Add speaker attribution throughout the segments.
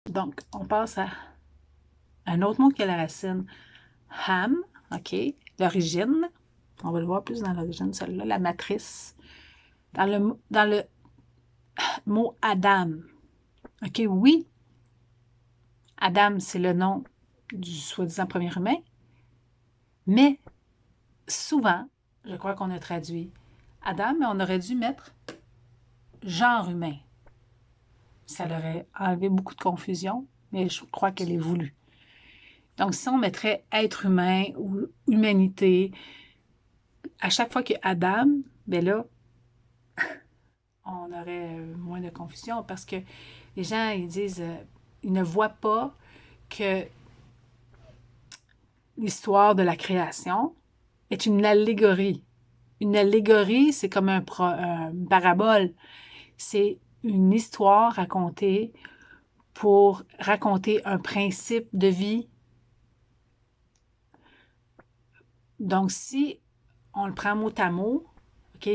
Speaker 1: Donc, on passe à un autre mot qui a la racine ham, OK? L'origine. On va le voir plus dans l'origine, celle-là, la matrice. Dans le mot Adam. OK, oui, Adam, c'est le nom du soi-disant premier humain, mais souvent, je crois qu'on a traduit Adam, mais on aurait dû mettre genre humain. Ça aurait enlevé beaucoup de confusion, mais je crois qu'elle est voulue. Donc, si on mettrait être humain ou humanité, à chaque fois qu'il y a Adam, bien là, on aurait moins de confusion parce que les gens, ils disent, ils ne voient pas que l'histoire de la création est une allégorie. Une allégorie, c'est comme une parabole. C'est une histoire racontée pour raconter un principe de vie. Donc, si on le prend mot à mot, OK,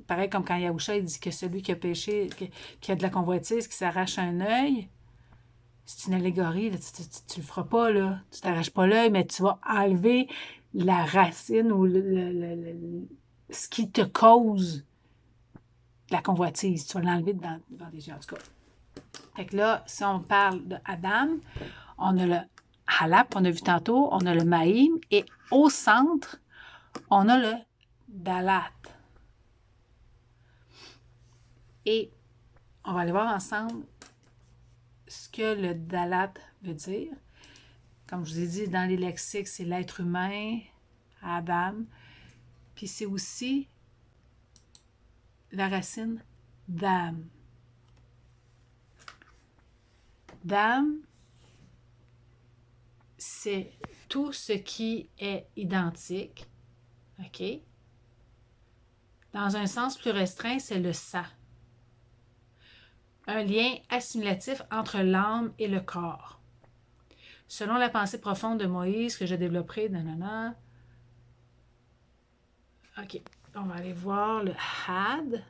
Speaker 1: pareil comme quand Yahusha il dit que celui qui a péché, qui a de la convoitise, qui s'arrache un œil, c'est une allégorie, là, tu le feras pas, là. Tu t'arraches pas l'œil, mais tu vas enlever la racine ou ce qui te cause la convoitise. Tu vas l'enlever devant des yeux, en tout cas. Fait que là, si on parle d'Adam, on a le halap, on a vu tantôt, on a le maïm, et au centre, on a le dalat. Et on va aller voir ensemble ce que le dalat veut dire. Comme je vous ai dit, dans les lexiques, c'est l'être humain, Adam. Puis c'est aussi la racine dam. Dam, c'est tout ce qui est identique. OK? Dans un sens plus restreint, c'est le ça. Un lien assimilatif entre l'âme et le corps. Selon la pensée profonde de Moïse que je développerai, nanana. OK, on va aller voir le had.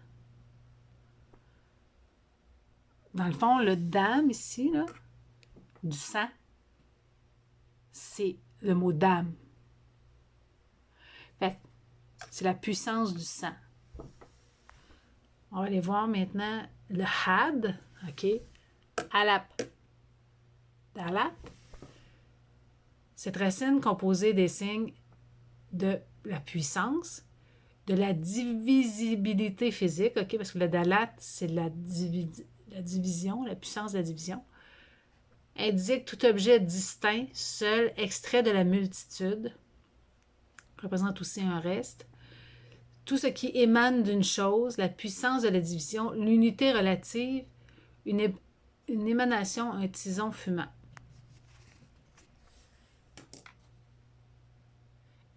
Speaker 1: Dans le fond, le dam ici, là, du sang, c'est le mot dam. Fait c'est la puissance du sang. On va aller voir maintenant le had, OK? Alap. Alap. Cette racine composée des signes de la puissance, de la divisibilité physique, OK? Parce que le dalat, c'est la division, la puissance de la division. Indique tout objet distinct, seul, extrait de la multitude. Représente aussi un reste. Tout ce qui émane d'une chose, la puissance de la division, l'unité relative, une émanation, un tison fumant.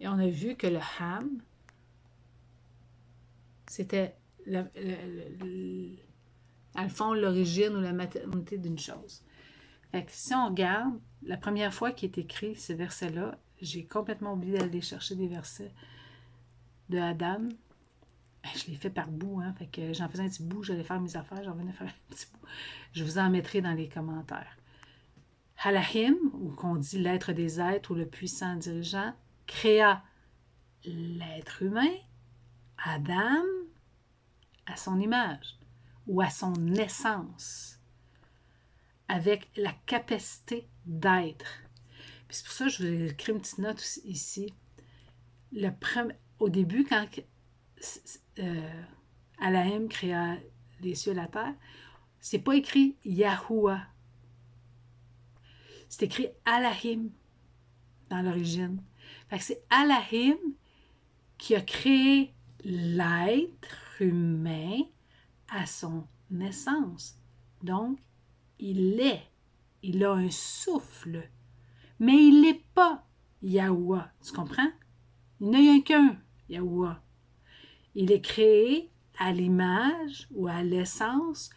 Speaker 1: Et on a vu que le ham, c'était, dans le fond, l'origine ou la maternité d'une chose. Fait que si on regarde, la première fois qu'il est écrit ce verset-là, j'ai complètement oublié d'aller chercher des versets de Adam. Je l'ai fait par bout, hein. Fait que j'en faisais un petit bout, j'allais faire mes affaires, j'en venais faire un petit bout. Je vous en mettrai dans les commentaires. Halahim, ou qu'on dit l'être des êtres ou le puissant dirigeant, créa l'être humain, Adam, à son image ou à son essence, avec la capacité d'être. C'est pour ça que je vous ai écrit une petite note ici. Au début, quand Alahem créa les cieux et la terre, c'est pas écrit Yahuwah. C'est écrit Alahim dans l'origine. Fait que c'est Alahim qui a créé l'être humain à son naissance. Donc, il est. Il a un souffle. Mais il n'est pas Yahuwah. Tu comprends? Il n'y a qu'un Yahuwah. Il est créé à l'image ou à l'essence.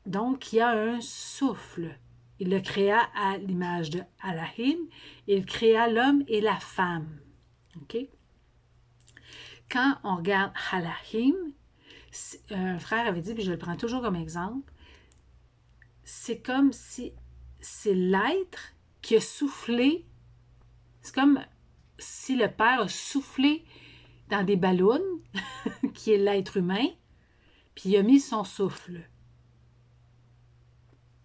Speaker 1: Donc, il y a un souffle. Il le créa à l'image de Alahim. Il créa l'homme et la femme. OK? Quand on regarde Alahim, un frère avait dit, puis je le prends toujours comme exemple, c'est comme si c'est l'être qui a soufflé. C'est comme si le Père a soufflé dans des ballons, qui est l'être humain, puis il a mis son souffle.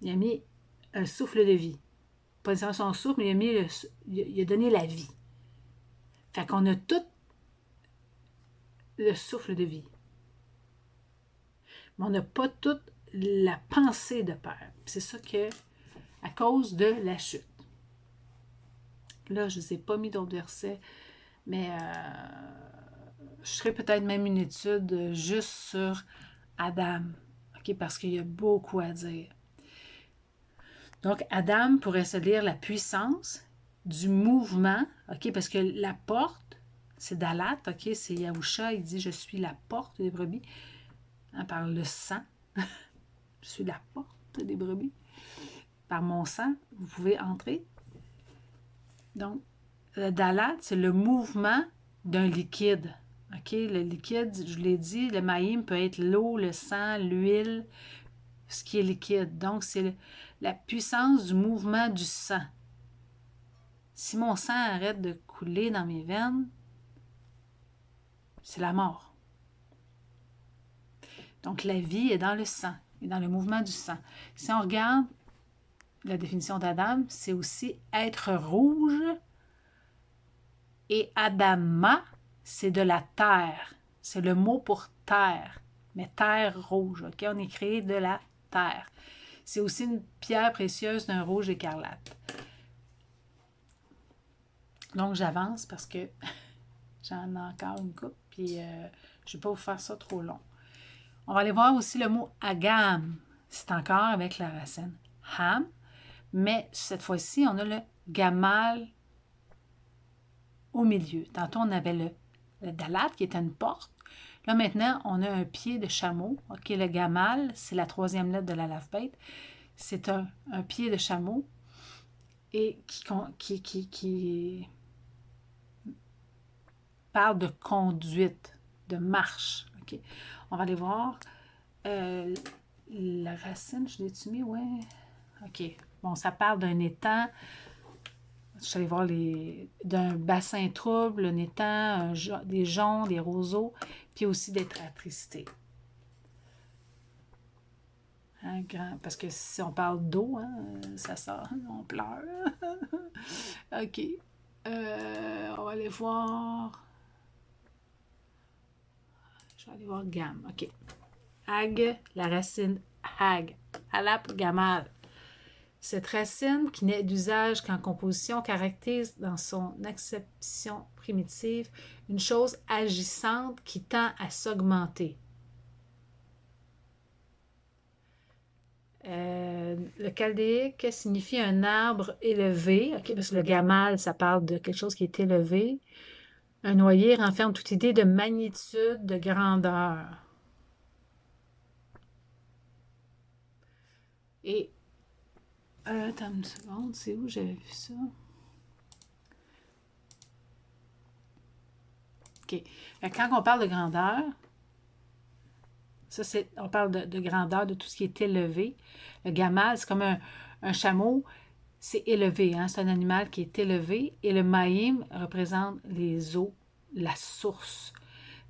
Speaker 1: Il a mis un souffle de vie. Pas nécessairement son souffle, mais il a donné la vie. Fait qu'on a tout le souffle de vie. Mais on n'a pas toute la pensée de Père. C'est ça que, à cause de la chute. Là, je ne vous ai pas mis d'autres versets, mais je ferai peut-être même une étude juste sur Adam, okay, parce qu'il y a beaucoup à dire. Donc, Adam pourrait se lire la puissance du mouvement, okay, parce que la porte, c'est Dalat, okay, c'est Yahusha, il dit « Je suis la porte des brebis hein, », par le sang. Je suis la porte des brebis. Par mon sang, vous pouvez entrer. Donc, le Dalat, c'est le mouvement d'un liquide. Okay? Le liquide, je l'ai dit, le maïm peut être l'eau, le sang, l'huile, ce qui est liquide. Donc, c'est la puissance du mouvement du sang. Si mon sang arrête de couler dans mes veines, c'est la mort. Donc, la vie est dans le sang, et dans le mouvement du sang. Si on regarde la définition d'Adam, c'est aussi être rouge. Et Adama, c'est de la terre. C'est le mot pour terre, mais terre rouge. Okay? On est créé de la terre. C'est aussi une pierre précieuse d'un rouge écarlate. Donc, j'avance parce que j'en ai encore une coupe, puis je ne vais pas vous faire ça trop long. On va aller voir aussi le mot agam. C'est encore avec la racine ham, mais cette fois-ci, on a le gamal au milieu. Tantôt, on avait le dalat qui était une porte. Là, maintenant, on a un pied de chameau. OK, le gamal, c'est la troisième lettre de l'alphabet. C'est un pied de chameau et qui parle de conduite, de marche. OK. On va aller voir. La racine, je l'ai-tu mis? Ouais. OK. Bon, ça parle d'un étang. Je suis allée voir d'un bassin trouble, un étang, des joncs, des roseaux, puis aussi d'être attristé. Hein, parce que si on parle d'eau, hein, ça sort, on pleure. OK. On va aller voir. Je vais aller voir gamme. OK. Ag, la racine hag. Alap, gamal. Cette racine, qui n'est d'usage qu'en composition, caractérise dans son acception primitive une chose agissante qui tend à s'augmenter. Le chaldéique signifie un arbre élevé, okay, parce que le gamal, ça parle de quelque chose qui est élevé. Un noyer renferme toute idée de magnitude, de grandeur. Et attends une seconde, c'est où j'avais vu ça? OK. Quand on parle de grandeur, ça c'est, on parle de grandeur, de tout ce qui est élevé. Le gamal, c'est comme un chameau, c'est élevé, hein? C'est un animal qui est élevé. Et le maïm représente les eaux, la source.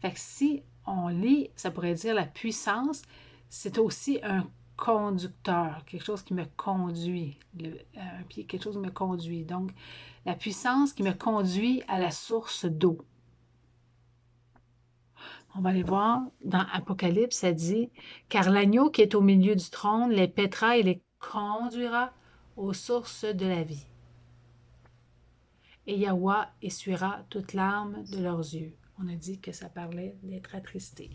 Speaker 1: Fait que si on lit, ça pourrait dire la puissance, c'est aussi un conducteur, quelque chose qui me conduit, quelque chose qui me conduit. Donc, la puissance qui me conduit à la source d'eau. On va aller voir, dans Apocalypse, ça dit « Car l'agneau qui est au milieu du trône les paîtra et les conduira aux sources de la vie. Et Yahweh essuiera toute larme de leurs yeux. » On a dit que ça parlait d'être attristé.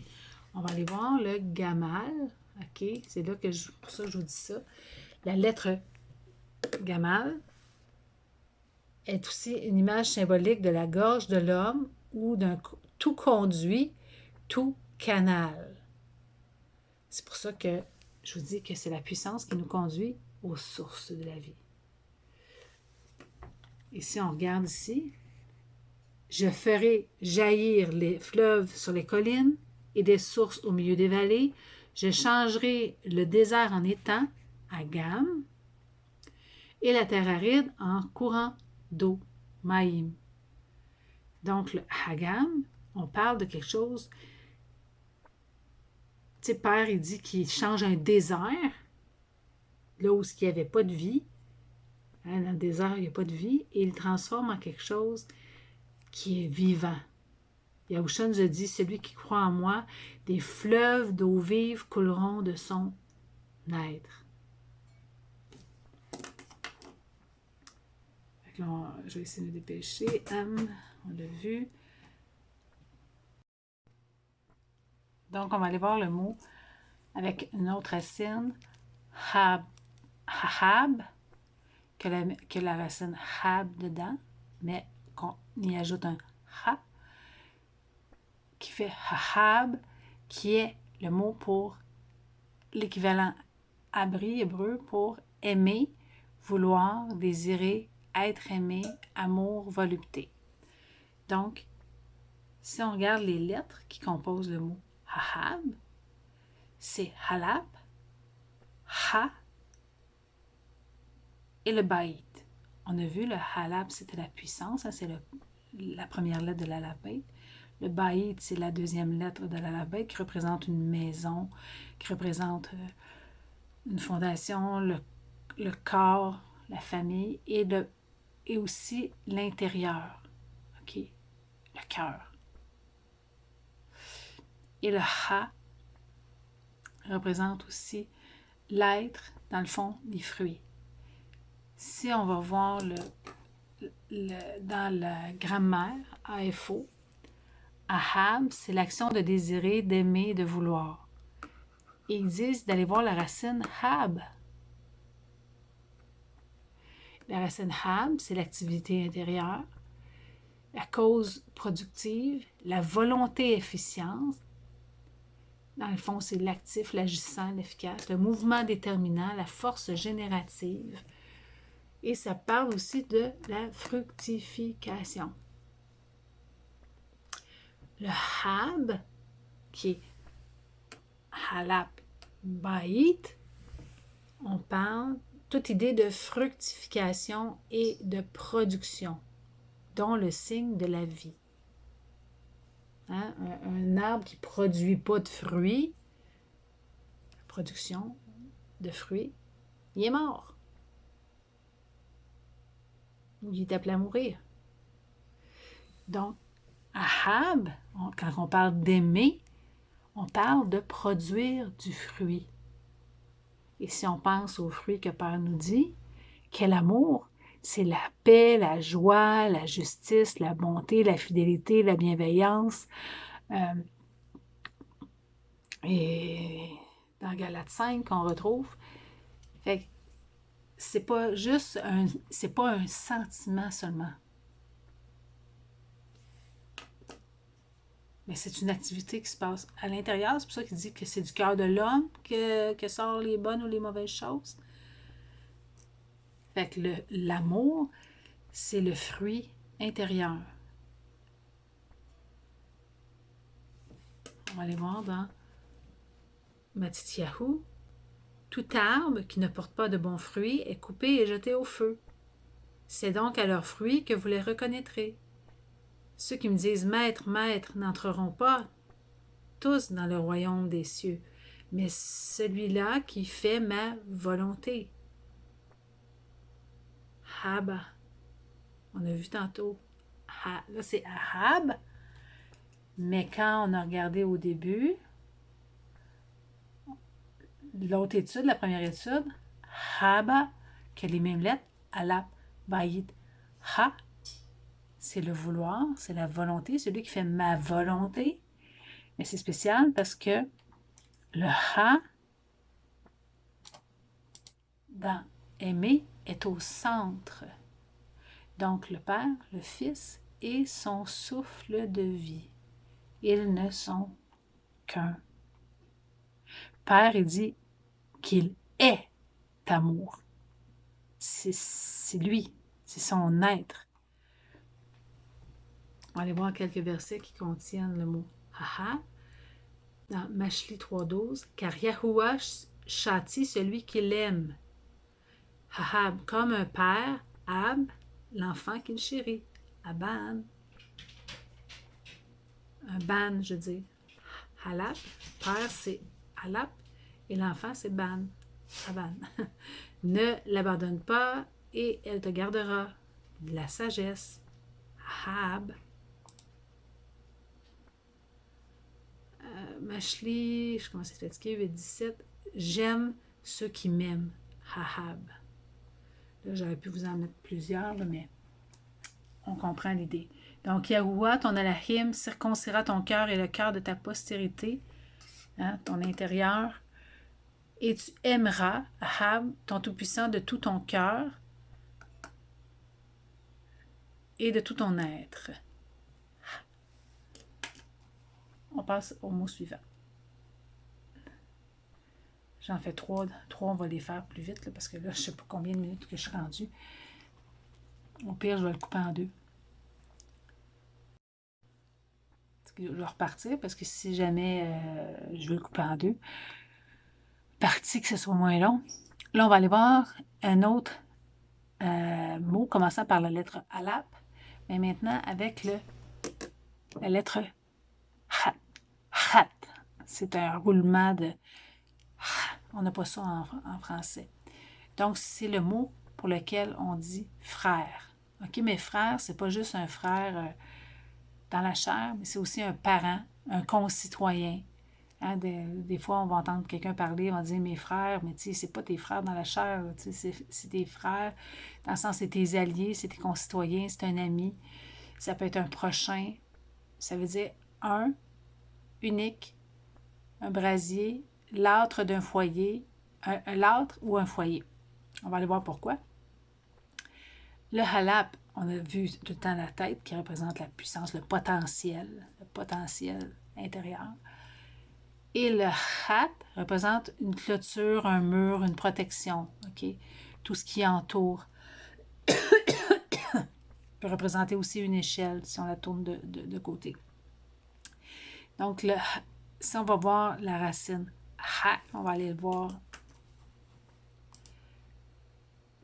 Speaker 1: On va aller voir le gamal. OK, c'est là que pour ça que je vous dis ça. La lettre gamal est aussi une image symbolique de la gorge de l'homme ou d'un tout conduit, tout canal. C'est pour ça que je vous dis que c'est la puissance qui nous conduit aux sources de la vie. Et si on regarde ici, je ferai jaillir les fleuves sur les collines et des sources au milieu des vallées. Je changerai le désert en étang, Agam, et la terre aride en courant d'eau, Maïm. Donc, le Hagam, on parle de quelque chose, tu sais, Père, il dit qu'il change un désert, là où il n'y avait pas de vie, hein, dans le désert, il n'y a pas de vie, et il le transforme en quelque chose qui est vivant. Yahusha nous a dit, celui qui croit en moi, des fleuves d'eau vive couleront de son être. Là, je vais essayer de me dépêcher. On l'a vu. Donc, on va aller voir le mot avec une autre racine. Hab, que la racine hab dedans, mais qu'on y ajoute un ha, qui fait hab, qui est le mot pour l'équivalent abri hébreu pour aimer, vouloir, désirer, être aimé, amour, volupté. Donc, si on regarde les lettres qui composent le mot hahab, c'est halab, ha et le baït. On a vu le halab, c'était la puissance, hein, c'est la première lettre de l'alphabet. Le baït, c'est la deuxième lettre de l'alphabet qui représente une maison, qui représente une fondation, le corps, la famille et aussi l'intérieur, ok, le cœur. Et le ha représente aussi l'être, dans le fond, des fruits. Si on va voir dans la grammaire, AFO, ahab, c'est l'action de désirer, d'aimer, de vouloir. Et ils disent d'aller voir la racine hab. La racine hab, c'est l'activité intérieure, la cause productive, la volonté efficiente. Dans le fond, c'est l'actif, l'agissant, l'efficace, le mouvement déterminant, la force générative. Et ça parle aussi de la fructification. Le hab, qui est halab baït, on parle toute idée de fructification et de production, dont le signe de la vie. Hein? Un arbre qui ne produit pas de fruits, production de fruits, il est mort. Ou il est appelé à mourir. Donc, ahab, quand on parle d'aimer, on parle de produire du fruit. Et si on pense au fruit que Père nous dit, quel amour, c'est la paix, la joie, la justice, la bonté, la fidélité, la bienveillance. Et dans Galates 5 qu'on retrouve. Fait que c'est pas juste c'est pas un sentiment seulement. Mais c'est une activité qui se passe à l'intérieur. C'est pour ça qu'il dit que c'est du cœur de l'homme que sortent les bonnes ou les mauvaises choses. Fait que l'amour, c'est le fruit intérieur. On va aller voir dans Mattityahu. Tout arbre qui ne porte pas de bons fruits est coupé et jeté au feu. C'est donc à leurs fruits que vous les reconnaîtrez. Ceux qui me disent « Maître, Maître » n'entreront pas tous dans le royaume des cieux, mais celui-là qui fait ma volonté. Haba. On a vu tantôt. Là, c'est Ahab. Mais quand on a regardé au début, l'autre étude, la première étude, Haba, qui a les mêmes lettres, Alap, Bayit, Ha, c'est le vouloir, c'est la volonté, celui qui fait ma volonté. Mais c'est spécial parce que le Ha, dans aimer, est au centre. Donc le Père, le Fils et son souffle de vie. Ils ne sont qu'un. Père, il dit qu'il est amour. C'est lui, c'est son être. On va aller voir quelques versets qui contiennent le mot haha. Dans Mashli 3.12, car Yahuwah châtie celui qui l'aime. Hahab, comme un père, Ab, l'enfant qu'il chérit. Aban, un ban, je dis. Halap, père c'est Halap, et l'enfant c'est Ban. Aban. Ne l'abandonne pas, et elle te gardera. De la sagesse. Ahab. Mashli, je commence à être fatiguée, 8-17. J'aime ceux qui m'aiment. Ahab. Là, j'aurais pu vous en mettre plusieurs, là, mais on comprend l'idée. Donc, Yahuwah, ton Elohim, circoncira ton cœur et le cœur de ta postérité, hein, ton intérieur, et tu aimeras, Ahab, ton Tout-Puissant, de tout ton cœur et de tout ton être. On passe au mot suivant. J'en fais trois, on va les faire plus vite, là, parce que là, je ne sais pas combien de minutes que je suis rendue. Au pire, je vais le couper en deux. Je vais repartir, parce que si jamais je veux le couper en deux, partie que ce soit moins long. Là, on va aller voir un autre mot commençant par la lettre Alap, mais maintenant avec la lettre Hat. Hat. C'est un roulement de... On n'a pas ça en français. Donc, c'est le mot pour lequel on dit frère. OK, mais frère, c'est pas juste un frère dans la chair, mais c'est aussi un parent, un concitoyen. Hein, des fois, on va entendre quelqu'un parler, on va dire mes frères, mais tu sais, c'est pas tes frères dans la chair, tu sais, c'est tes frères, dans le sens, c'est tes alliés, c'est tes concitoyens, c'est un ami, ça peut être un prochain, ça veut dire un, unique, un brasier, l'âtre d'un foyer, un l'âtre ou un foyer. On va aller voir pourquoi. Le halap, on a vu tout le temps la tête qui représente la puissance, le potentiel intérieur. Et le hat représente une clôture, un mur, une protection, ok? Tout ce qui entoure. Peut représenter aussi une échelle si on la tourne de côté. Donc, si on va voir la racine ha, on va aller le voir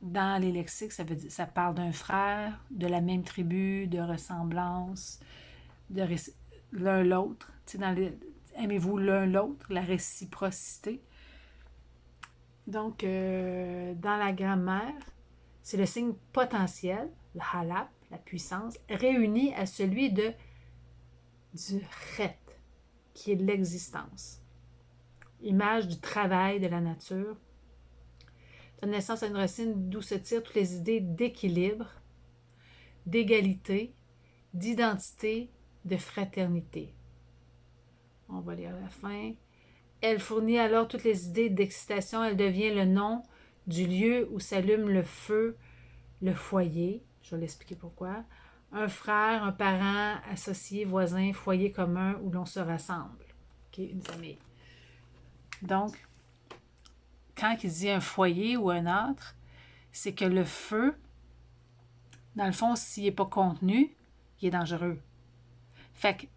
Speaker 1: dans les lexiques, ça parle d'un frère, de la même tribu, de ressemblance, de l'un l'autre. Aimez-vous l'un l'autre, la réciprocité. Donc, dans la grammaire, c'est le signe potentiel, le halap, la puissance, réuni à celui du chet, qui est l'existence. Image du travail de la nature. Donne naissance à une racine d'où se tirent toutes les idées d'équilibre, d'égalité, d'identité, de fraternité. On va lire la fin. Elle fournit alors toutes les idées d'excitation. Elle devient le nom du lieu où s'allume le feu, le foyer. Je vais l'expliquer pourquoi. Un frère, un parent, associé, voisin, foyer commun où l'on se rassemble. Okay, une famille. Donc, quand il dit un foyer ou un autre, c'est que le feu, dans le fond, s'il n'est pas contenu, il est dangereux. Fait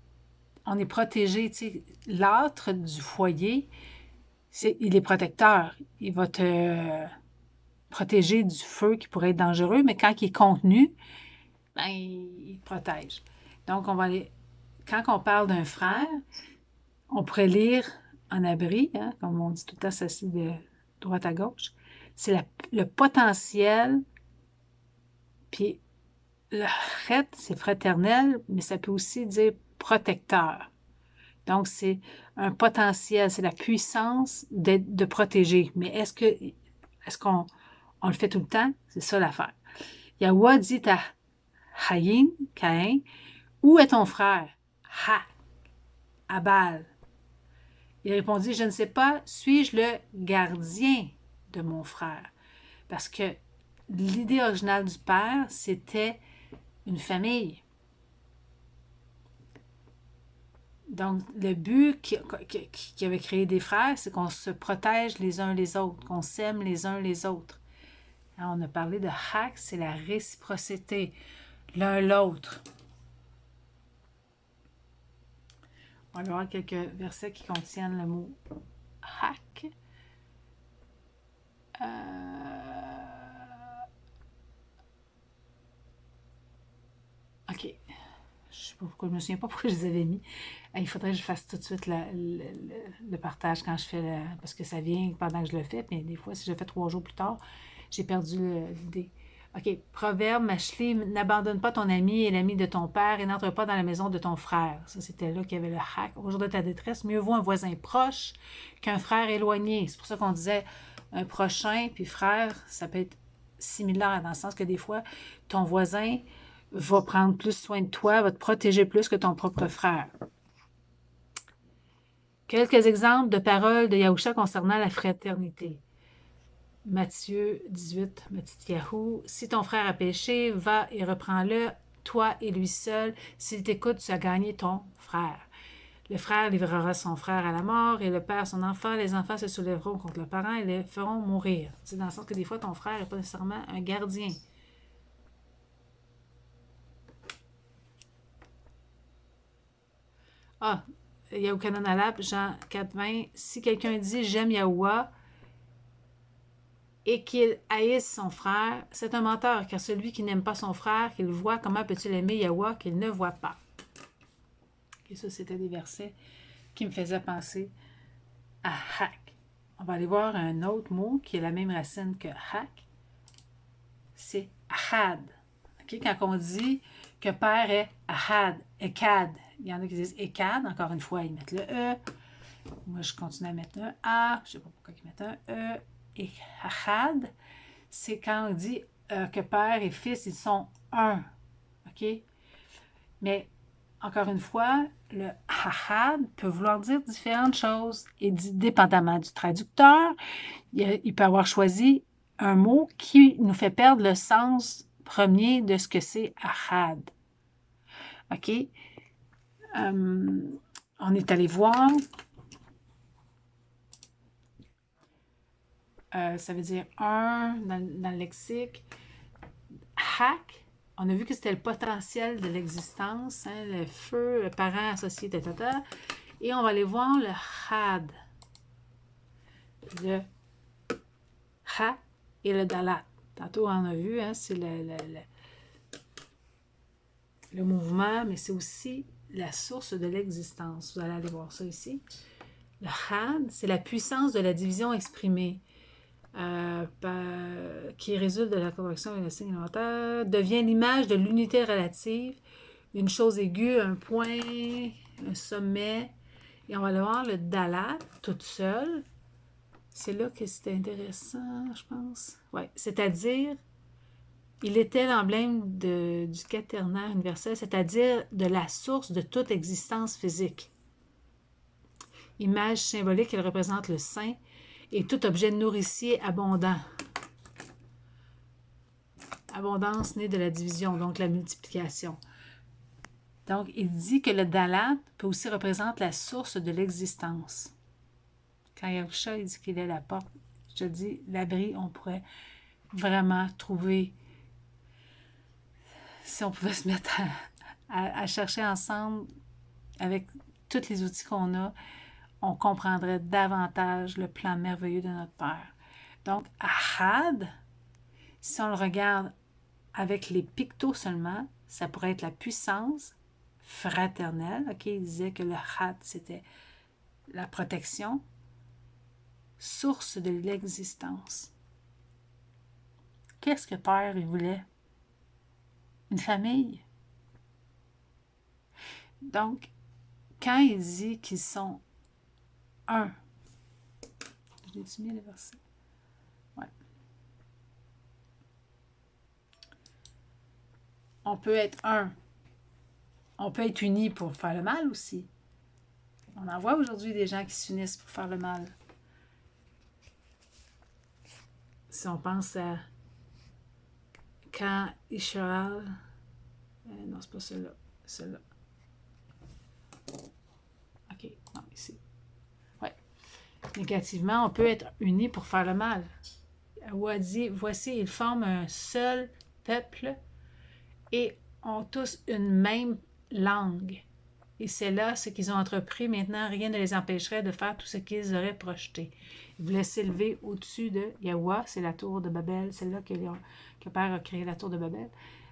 Speaker 1: qu'on est protégé, tu sais, l'âtre du foyer, il est protecteur. Il va te protéger du feu qui pourrait être dangereux, mais quand il est contenu, ben, il te protège. Donc, on va aller... Quand on parle d'un frère, on pourrait lire en abri, hein, comme on dit tout le temps, ça c'est de droite à gauche, c'est le potentiel, puis le chet, c'est fraternel, mais ça peut aussi dire protecteur. Donc, c'est un potentiel, c'est la puissance de protéger. Mais est-ce qu'on le fait tout le temps? C'est ça l'affaire. Yahweh dit à Caïn, où est ton frère? Ha, Abal. Il répondit, je ne sais pas, suis-je le gardien de mon frère? Parce que l'idée originale du père, c'était une famille. Donc, le but qui avait créé des frères, c'est qu'on se protège les uns les autres, qu'on s'aime les uns les autres. Alors, on a parlé de hak, c'est la réciprocité, l'un l'autre. On va voir quelques versets qui contiennent le mot hak. OK. Je sais pas pourquoi, je me souviens pas pourquoi je les avais mis. Il faudrait que je fasse tout de suite le partage quand je fais parce que ça vient pendant que je le fais, mais des fois, si je le fais 3 jours plus tard, j'ai perdu l'idée. OK. Proverbe, Machli, n'abandonne pas ton ami et l'ami de ton père et n'entre pas dans la maison de ton frère. Ça, c'était là qu'il y avait le hack. Au jour de ta détresse, mieux vaut un voisin proche qu'un frère éloigné. C'est pour ça qu'on disait un prochain puis frère, ça peut être similaire dans le sens que des fois, ton voisin va prendre plus soin de toi, va te protéger plus que ton propre frère. Quelques exemples de paroles de Yahusha concernant la fraternité. Matthieu 18, Matityahu, si ton frère a péché, va et reprends-le, toi et lui seul. S'il t'écoute, tu as gagné ton frère. Le frère livrera son frère à la mort et le père son enfant. Les enfants se soulèveront contre le parent et les feront mourir. C'est dans le sens que des fois, ton frère n'est pas nécessairement un gardien. Ah, Yahukanan Alap, Jean 4,20. Si quelqu'un dit j'aime Yahuwah et qu'il haïsse son frère, c'est un menteur, car celui qui n'aime pas son frère, qu'il voit, comment peut-il aimer Yahuwah qu'il ne voit pas? Et ça, c'était des versets qui me faisaient penser à hak. On va aller voir un autre mot qui est la même racine que hak. C'est ahad. Okay? Quand on dit que père est ahad, ekad, il y en a qui disent ekad, encore une fois, ils mettent le e. Moi, je continue à mettre un a. Je ne sais pas pourquoi ils mettent un e. Et ahad, c'est quand on dit que père et fils, ils sont un. OK? Mais, encore une fois, le ahad peut vouloir dire différentes choses. Et dépendamment du traducteur, il peut avoir choisi un mot qui nous fait perdre le sens premier de ce que c'est ahad. OK? On est allé voir. Ça veut dire un dans le lexique. Hak, on a vu que c'était le potentiel de l'existence, hein, le feu, le parent associé, tata. Et on va aller voir le had. Le ha et le dalat. Tantôt, on a vu, hein, c'est le mouvement, mais c'est aussi la source de l'existence. Vous allez aller voir ça ici. Le had, c'est la puissance de la division exprimée. Qui résulte de la contraction et le signe élémentaire, devient l'image de l'unité relative, une chose aiguë, un point, un sommet. Et on va aller voir le dalat toute seule. C'est là que c'était intéressant, je pense. Oui, c'est-à-dire, il était l'emblème du quaternaire universel, c'est-à-dire de la source de toute existence physique. Image symbolique, elle représente le sein et tout objet nourricier abondant. Abondance née de la division, donc la multiplication. Donc, il dit que le dalat peut aussi représenter la source de l'existence. Quand Yahusha il dit qu'il est la porte, je te dis, l'abri, on pourrait vraiment trouver, si on pouvait se mettre à chercher ensemble avec tous les outils qu'on a, on comprendrait davantage le plan merveilleux de notre Père. Donc, ahad, si on le regarde avec les pictos seulement, ça pourrait être la puissance fraternelle. OK, il disait que le had, c'était la protection, source de l'existence. Qu'est-ce que Père il voulait? Une famille. Donc, quand il dit qu'ils sont un, j'ai-tu mis le verset? Ouais. On peut être un. On peut être unis pour faire le mal aussi. On en voit aujourd'hui des gens qui s'unissent pour faire le mal. Si on pense à quand Israël... non, c'est pas celui-là. Celui-là. OK, non, ici. Ouais. Négativement, on peut être unis pour faire le mal. Yahuwah dit, voici, ils forment un seul peuple et ont tous une même langue. et c'est là ce qu'ils ont entrepris. Maintenant, rien ne les empêcherait de faire tout ce qu'ils auraient projeté. Ils voulaient s'élever au-dessus de Yahweh, c'est la tour de Babel, c'est là que Père a créé la tour de Babel,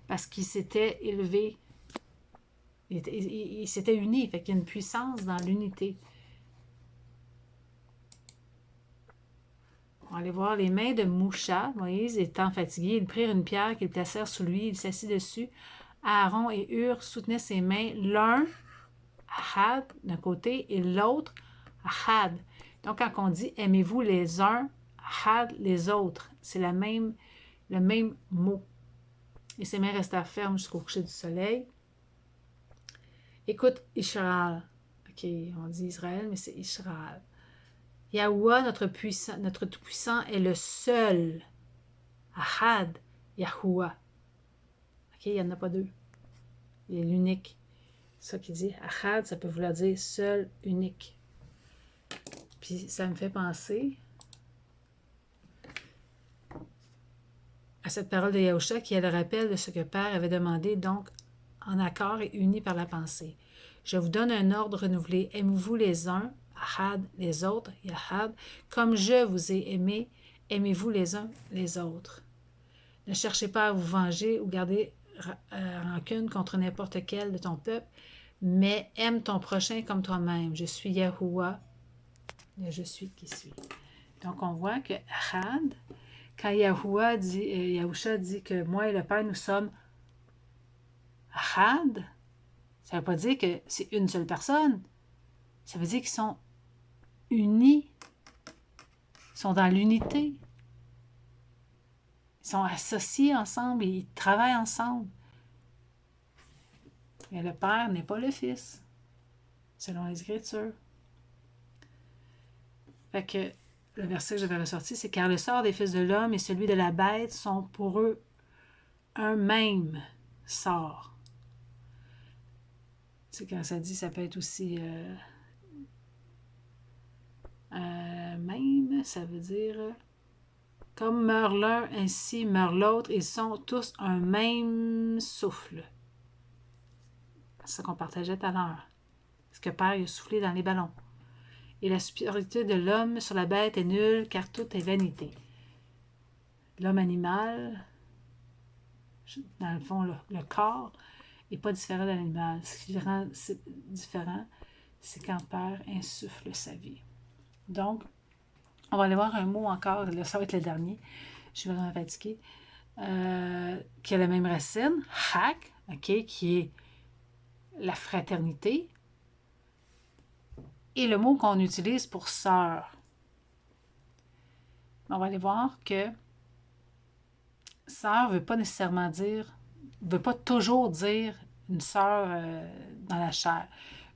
Speaker 1: parce qu'ils s'étaient élevés, ils s'étaient unis, fait qu'il y a une puissance dans l'unité. On va aller voir les mains de Moucha. Moïse étant fatigué, ils prirent une pierre qu'ils placèrent sous lui, il s'assit dessus. Aaron et Hur soutenaient ses mains, l'un Ahad d'un côté et l'autre Ahad. Donc, quand on dit aimez-vous les uns, Ahad les autres, c'est le même mot. Et ses mains restèrent fermes jusqu'au coucher du soleil. Écoute, Israël. OK, on dit Israël, mais c'est Israël. Yahweh, notre Tout-Puissant, est le seul. Ahad, Yahuwah. OK, il n'y en a pas deux. Il est l'unique. C'est ça qu'il dit. Ahad, ça peut vouloir dire seul, unique. Puis ça me fait penser à cette parole de Yahusha qui est le rappel de ce que Père avait demandé, donc en accord et uni par la pensée. Je vous donne un ordre renouvelé. Aimez-vous les uns, Ahad, les autres, Yahad, comme je vous ai aimé, aimez-vous les uns les autres. Ne cherchez pas à vous venger ou garder rancune contre n'importe quel de ton peuple, mais aime ton prochain comme toi-même. Je suis Yahuwah, le je suis qui suis. Donc, on voit que Ahad, quand Yahusha dit que moi et le Père, nous sommes Ahad, ça ne veut pas dire que c'est une seule personne. Ça veut dire qu'ils sont unis, ils sont dans l'unité. Ils sont associés ensemble, ils travaillent ensemble. Mais le Père n'est pas le Fils, selon les Écritures. Fait que le verset que j'avais ressorti, c'est « Car le sort des fils de l'homme et celui de la bête sont pour eux un même sort. » Tu sais, quand ça dit, ça peut être aussi même, ça veut dire comme meurt l'un, ainsi meurt l'autre, ils sont tous un même souffle. C'est ça qu'on partageait tout à l'heure. Ce que Père a soufflé dans les ballons. Et la supériorité de l'homme sur la bête est nulle, car tout est vanité. L'homme animal, dans le fond, le corps, n'est pas différent de l'animal. Ce qui le rend différent, c'est quand Père insuffle sa vie. Donc, on va aller voir un mot encore, là, ça va être le dernier, je suis vraiment fatiguée, qui a la même racine, hak, okay, qui est la fraternité, et le mot qu'on utilise pour sœur. On va aller voir que sœur ne veut pas nécessairement dire, ne veut pas toujours dire une sœur dans la chair.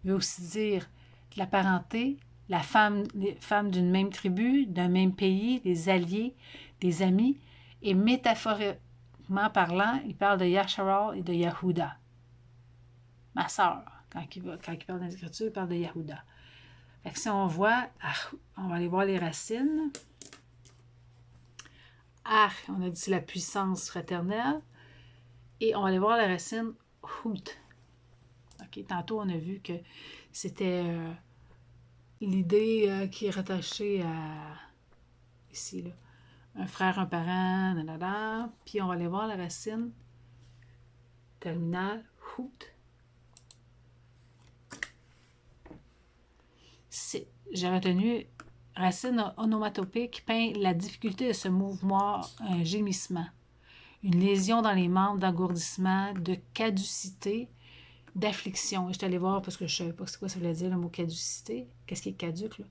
Speaker 1: Veut aussi dire la parenté, les femmes d'une même tribu, d'un même pays, des alliés, des amis. Et métaphoriquement parlant, il parle de Yasharal et de Yahuda. Ma sœur, quand il parle dans l'Écriture, il parle de Yahuda. Fait que si on voit, on va aller voir les racines. On a dit la puissance fraternelle. Et on va aller voir la racine Hout. Okay, tantôt, on a vu que c'était l'idée qui est rattachée à ici, là, un frère, un parent, nanana. Puis on va aller voir la racine terminale Hout. J'ai retenu racine onomatopée qui peint la difficulté de ce mouvement, un gémissement, une lésion dans les membres, d'engourdissement, de caducité, d'affliction. Et je suis allée voir parce que je ne savais pas ce que ça voulait dire le mot caducité. Qu'est-ce qui est caduque, là?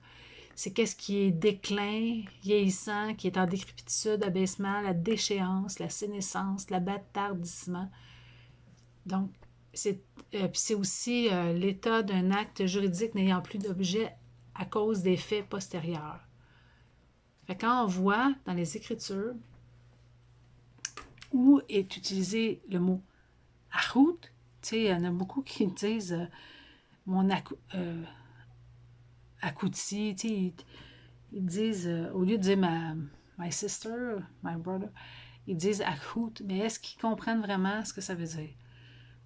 Speaker 1: C'est qu'est-ce qui est déclin, vieillissant, qui est en décrépitude, abaissement, la déchéance, la sénescence, l'abattardissement. Donc, c'est aussi l'état d'un acte juridique n'ayant plus d'objet à cause des faits postérieurs. Fait quand on voit dans les Écritures où est utilisé le mot « achout », tu sais, il y en a beaucoup qui disent mon akouti, tu sais, ils disent, au lieu de dire my sister, my brother, ils disent achout, mais est-ce qu'ils comprennent vraiment ce que ça veut dire?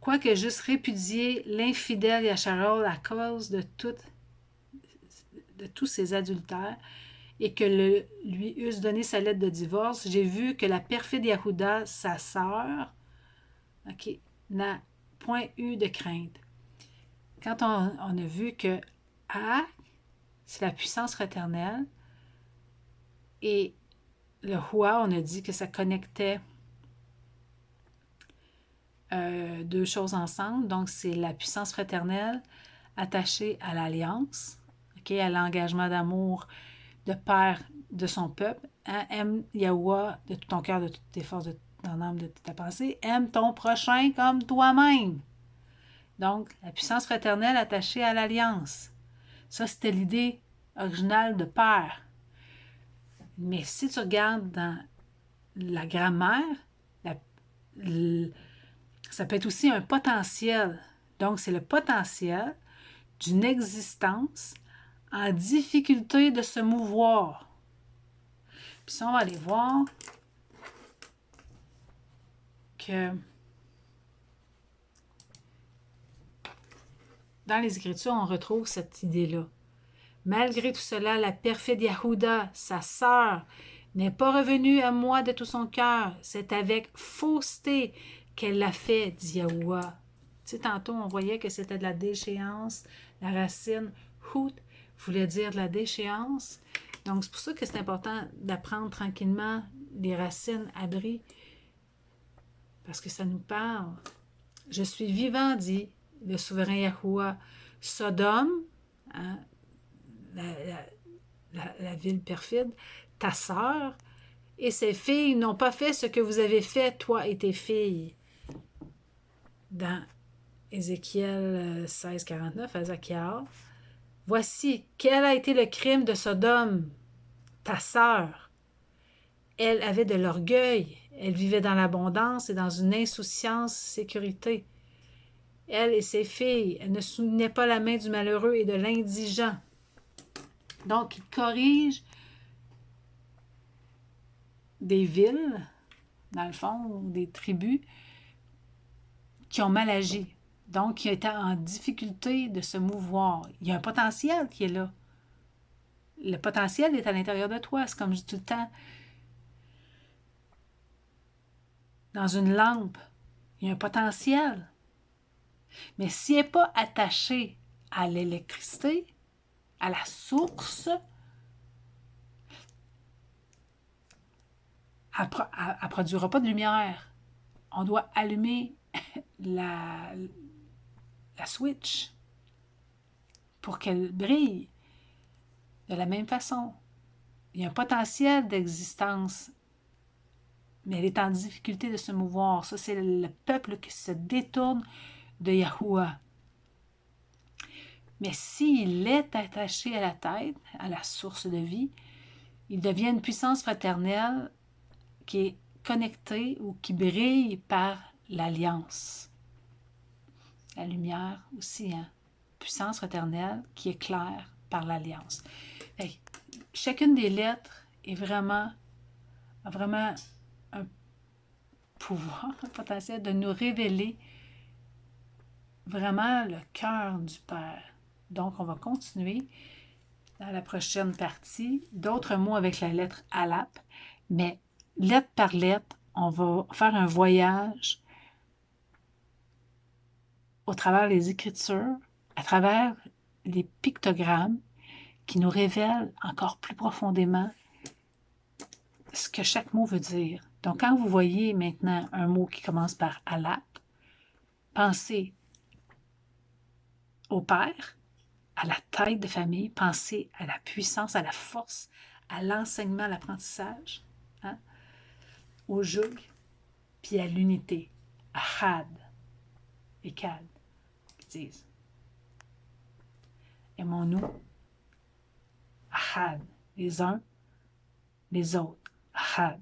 Speaker 1: quoique j'eusse répudié l'infidèle Yasharol à cause de tous ses adultères, et que lui eusse donné sa lettre de divorce, j'ai vu que la perfide Yahuda, sa sœur, n'a point eu de crainte. Quand on a vu que c'est la puissance fraternelle, et le Hua, on a dit que ça connectait deux choses ensemble. Donc, c'est la puissance fraternelle attachée à l'alliance, à l'engagement d'amour de père de son peuple. Aime Yahweh de tout ton cœur, de toutes tes forces, de toute ton âme, de toute ta pensée. Aime ton prochain comme toi-même. Donc, la puissance fraternelle attachée à l'alliance. Ça, c'était l'idée originale de père. Mais si tu regardes dans la grammaire, ça peut être aussi un potentiel. Donc, c'est le potentiel d'une existence en difficulté de se mouvoir. Puis ça, on va aller voir que dans les Écritures, on retrouve cette idée-là. Malgré tout cela, la perfide Yahuda, sa sœur, n'est pas revenue à moi de tout son cœur. C'est avec fausseté qu'elle l'a fait, dit Yahuwah. Tu sais, tantôt, on voyait que c'était de la déchéance. La racine hout voulait dire de la déchéance. Donc, c'est pour ça que c'est important d'apprendre tranquillement les racines abri, parce que ça nous parle. Je suis vivant, dit le souverain Yahuwah. Sodome, hein, la ville perfide, ta sœur et ses filles n'ont pas fait ce que vous avez fait, toi et tes filles. Dans Ézéchiel 16, 49, Ézéchiel, voici, quel a été le crime de Sodome, ta sœur. Elle avait de l'orgueil, elle vivait dans l'abondance et dans une insouciance sécurité. Elle et ses filles, elle ne soutenaient pas la main du malheureux et de l'indigent. Donc, il corrige des villes, dans le fond, des tribus, qui ont mal agi. Donc, qui étaient en difficulté de se mouvoir. Il y a un potentiel qui est là. Le potentiel est à l'intérieur de toi. C'est comme je dis tout le temps, dans une lampe, il y a un potentiel. Mais s'il n'est pas attaché à l'électricité, à la source, elle ne produira pas de lumière. On doit allumer la switch pour qu'elle brille. De la même façon, il y a un potentiel d'existence, mais elle est en difficulté de se mouvoir. Ça, c'est le peuple qui se détourne de Yahuwah. Mais s'il est attaché à la tête, à la source de vie, il devient une puissance fraternelle qui est connectée ou qui brille par l'alliance. La lumière aussi, hein? Puissance fraternelle qui éclaire par l'alliance. Chacune des lettres a vraiment un pouvoir, un potentiel de nous révéler vraiment le cœur du Père. Donc, on va continuer dans la prochaine partie. D'autres mots avec la lettre Alap, mais lettre par lettre, on va faire un voyage au travers des Écritures, à travers les pictogrammes qui nous révèlent encore plus profondément ce que chaque mot veut dire. Donc, quand vous voyez maintenant un mot qui commence par Alap, pensez au Père, à la tête de famille, pensez à la puissance, à la force, à l'enseignement, à l'apprentissage, hein, au joug, puis à l'unité, à Had et Kad, qui disent. Aimons-nous Had, les uns, les autres, Had,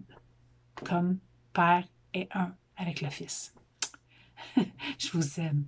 Speaker 1: comme Père est un avec le Fils. Je vous aime.